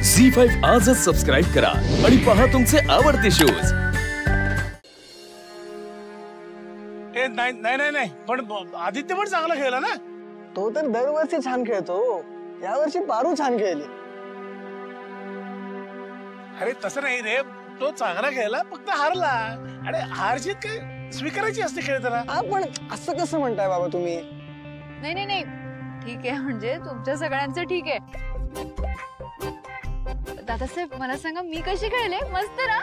झी5 आजच सबस्क्राईब करा आणि पहा तुमचे आवडते शोज। नाही पण आदित्य पण चांगला खेळला ना। तो तर दरवर्षी छान खेळतो, यावर्षी पारू छान खेळली। अरे तसं नाही रे, तो चांगला खेळला, फक्त हारला। अरे हार जीत काय स्वीकारायची असते खेळताना। हा पण असं कसं म्हणताय बाबा तुम्ही? नाही ठीक आहे, म्हणजे तुमच्या सगळ्यांचं ठीक आहे। दादासाहेब मला सांगा, मी कशी खेळले? मस्त ना?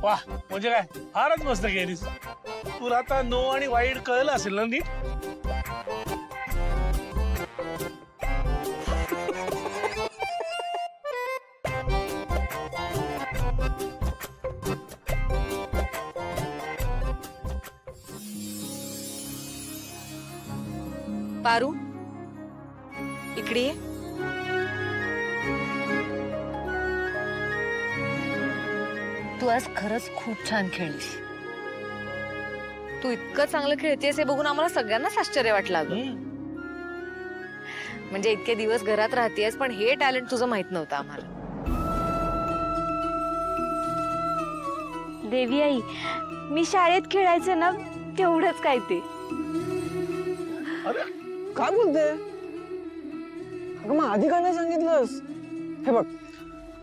वाह, म्हणजे काय फारच मस्त खेळलीस। तुला आता नो आणि वाईड कळलं असेल ना नीट? पारू इकडे ये। तू आज खरंच खूप छान खेळलीस। तू इतकं चांगलं खेळतेस हे बघून आम्हाला सगळ्यांनाच आश्चर्य वाटलं अगं। म्हणजे इतके दिवस घरात राहतेस पण हे टॅलेंट तुझं माहित नव्हतं आम्हाला। देवी आई, मी शाळेत खेळायचे ना तेवढंच काय ते। अरे काय बोलते? अगं मग आधी का नाही सांगितलंस? हे बघ,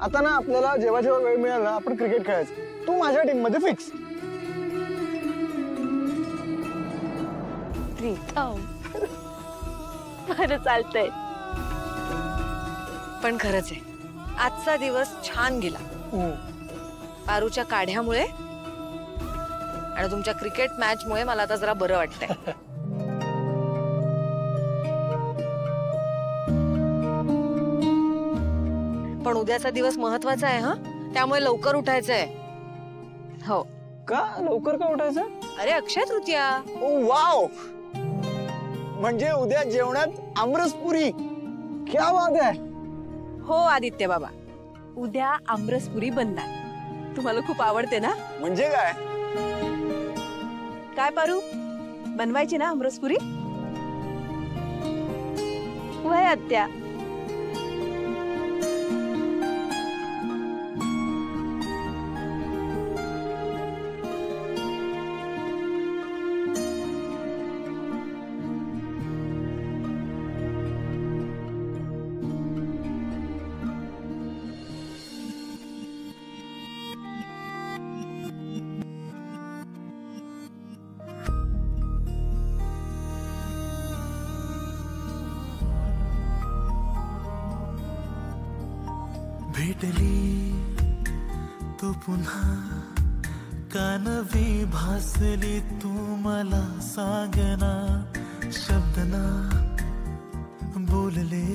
आता ना आपल्याला जेव्हा जेव्हा वेळ मिळेल ना आपण क्रिकेट खेळायचं। तू माझ्या टीम मध्ये फिक्स। बरं चालतंय। पण खरंच आहे, आजचा दिवस छान गेला। पारूच्या काढ्यामुळे आणि तुमच्या क्रिकेट मॅच मुळे मला आता जरा बरं वाटतंय। पण उद्याचा दिवस महत्वाचा आहे, हा त्यामुळे लवकर उठायचंय। हो का लवकर का उठायचं? अरे अक्षय तृतीया। ओ वाव, म्हणजे उद्या जेवणात आमरसपुरी। क्या बात आहे। हो आदित्य बाबा, उद्या आमरसपुरी बनणार। तुम्हाला खूप आवडते ना? म्हणजे काय? काय पारू, बनवायची ना आमरसपुरी? वय आत्या। भेटली तू पुन्हा, कानवी भासली तू मला सांगना। शब्द ना बोलले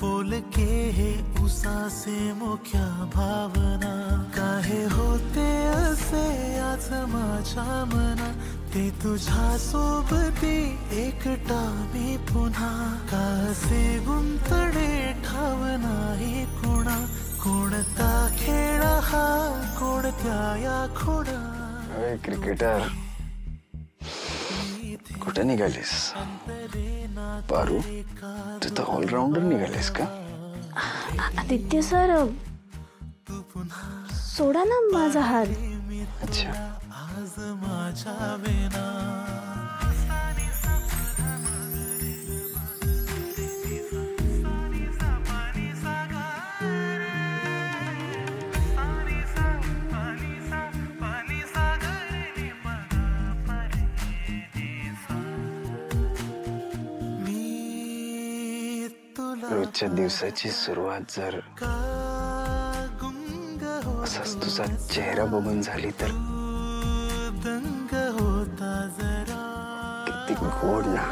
बोल के हे उसासे मोक्या भावना। काहे होते असे आज माझ्या मना, ते तुझ्या सोबती एकटा मी पुन्हा। का असे गुंतडे ठाव नाही कोणा, कोणता खेळ हा कोणत्या या खोडा। अरे क्रिकेटर कुठे निघालीस? पारू तू तर ऑलराउंडर निघालीस का? आदित्य सर, सोडा ना माझा हात। अच्छा, आज माझ्या वेना। रोजच्या दिवसाची सुरुवात जर असाच तुझा चेहरा बघून झाली तर किती गोड ना।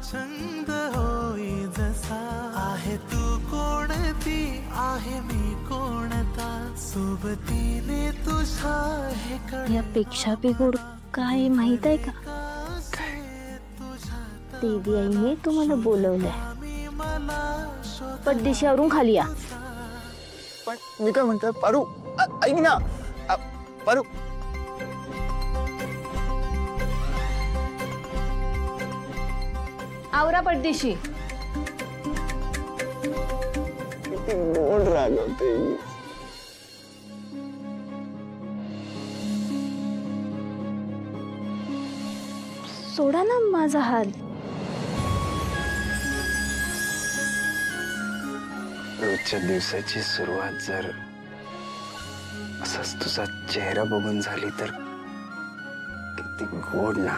छंद होई जसा आहे तू कोणती आहे मी कोणता, सोबतीने तुझा हे कळ। यापेक्षा बी गोड काय माहित आहे का? देवी आईने तुम्हाला बोलवलंय, पडदेशीवरून खाली या। पण मी काय म्हणतोय पारू, ऐक ना पारू। आवरा पडदेशी। किती गोड रागवते. सोडा ना माझा हात. रोजच्या दिवसाची सुरुवात जर असाच तुझा चेहरा बघून झाली तर किती गोड ना.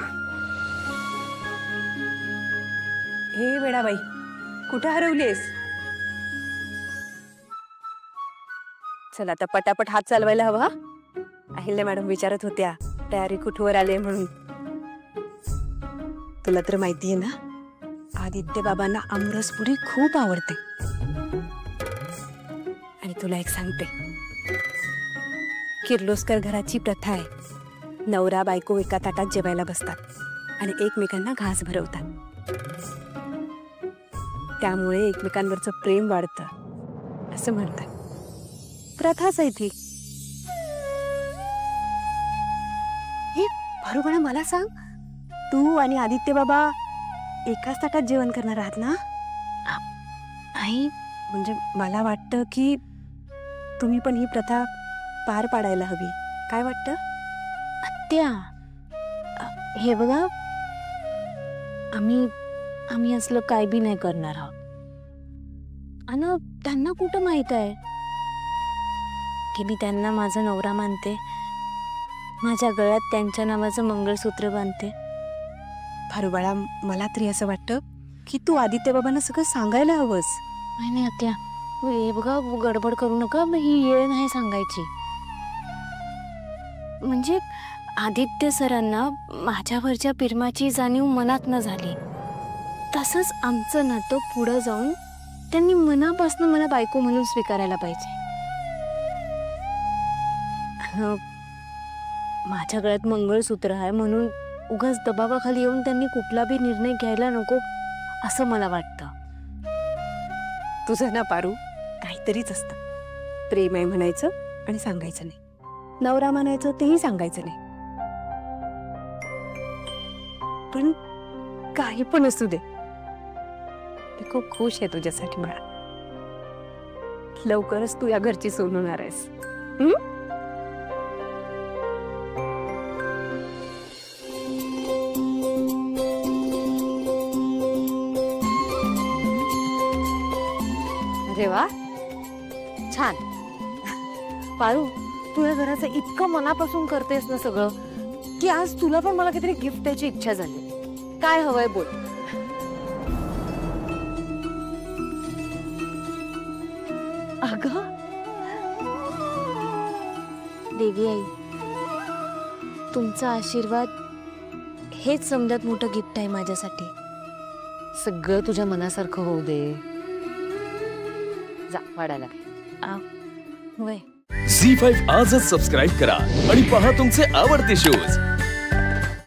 हे वेडाबाई, कुठे हरवलीस? चल आता पटापट हात चालवायला हवा. अहिल्या मॅडम विचारत होत्या तयारी कुठवर आले म्हणून. तुला तर माहितीये ना, आदित्य बाबांना आमरसपुरी खूप आवडते. आणि तुला एक सांगते, किर्लोस्कर घराची प्रथा आहे, नवरा बायको एका ताटात जेवायला बसतात आणि एकमेकांना घास भरवतात. त्यामुळे एकमेकांवरचं प्रेम वाढतं असं म्हणतात. प्रथाच आहे ती. हे बरोबर, मला सांग, तू आणि आदित्य बाबा एकाच ताटात जेवण करणार आहात ना? आई, म्हणजे मला वाटतं की तुम्ही पण ही प्रथा पार पाडायला हवी. काय वाटतं? आत्या, हे बघा, आम्ही असलं काय बी नाही करणार आहोत. आणि त्यांना कुठं माहित आहे की मी त्यांना माझा नवरा मानते, माझ्या गळ्यात त्यांच्या नावाचं मंगळसूत्र बांधते. फारुबाळा, मला तरी असं वाटतं की तू आदित्य बाबांना सगळं सांगायला हवंस. नाही आत्या, हे बघा, गडबड करू नका. ही येळ नाही सांगायची. म्हणजे आदित्य सरांना माझ्यावरच्या प्रेमाची जाणीव मनात न झाली, तसंच आमचं नातं पुढं जाऊन त्यांनी मनापासून मला बायको म्हणून स्वीकारायला पाहिजे. माझ्या गळ्यात मंगळसूत्र आहे म्हणून उगाच दबावाखाली येऊन त्यांनी कुठला बी निर्णय घ्यायला नको असं मला वाटतं. तुझं ना पारू काहीतरीच असतं. प्रेम आहे म्हणायचं आणि सांगायचं नाही, नवरा म्हणायचं तेही सांगायचं नाही. पण काही पण असू दे, मी खूप खुश आहे तुझ्यासाठी बाळा. लवकरच तू या घरची सून होणार आहेस. अरे वा, छान. पारू, तू या घराचं इतकं मनापासून करतेस ना सगळं, की आज तुला पण मला काहीतरी गिफ्ट द्यायची इच्छा झाली. काय हवंय बोल. अगं देगी आई, तुमचा आशीर्वाद हेच समजात मोठं गिफ्ट आहे माझ्यासाठी. सगळं तुझ्या मनासारखं होऊ दे. जा वाढायला. वय झी5 आजच सबस्क्राईब करा आणि पहा तुमचे आवडते शोज.